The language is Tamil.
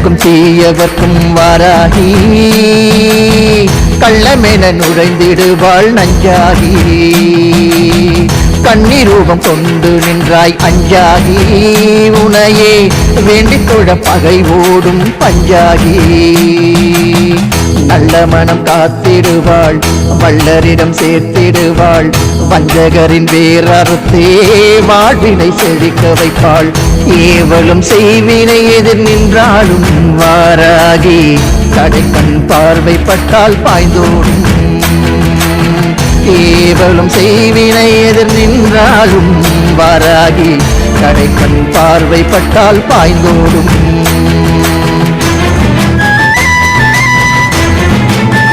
நல்லவர்க்கும் தீயவர்க்கும் வாராகி கள்ளமென நுழைந்திடுவாள் நஞ்சாகி கண்ணீரூபம் கொண்டு நின்றாய் அஞ்சாகி உனையே வேண்டிக் கொள்ள பகை ஓடும் பஞ்சாகி நல்ல மனம் காத்திடுவாள் வள்ளரிடம் சேர்த்திடுவாள் வஞ்சகரின் வேறறுத்தே வாழ்வினை செழிக்க வைப்பாள் ஏவலும் செய்வினை எதிர் நின்றாலும் வாராகி கடைக்கண் பார்வைப்பட்டால் பாய்ந்தோடும் கேவலம் செய்வினை எதிர் நின்றாலும் வாராகி கடைக்கண் பார்வைப்பட்டால் பாய்ந்தோடும்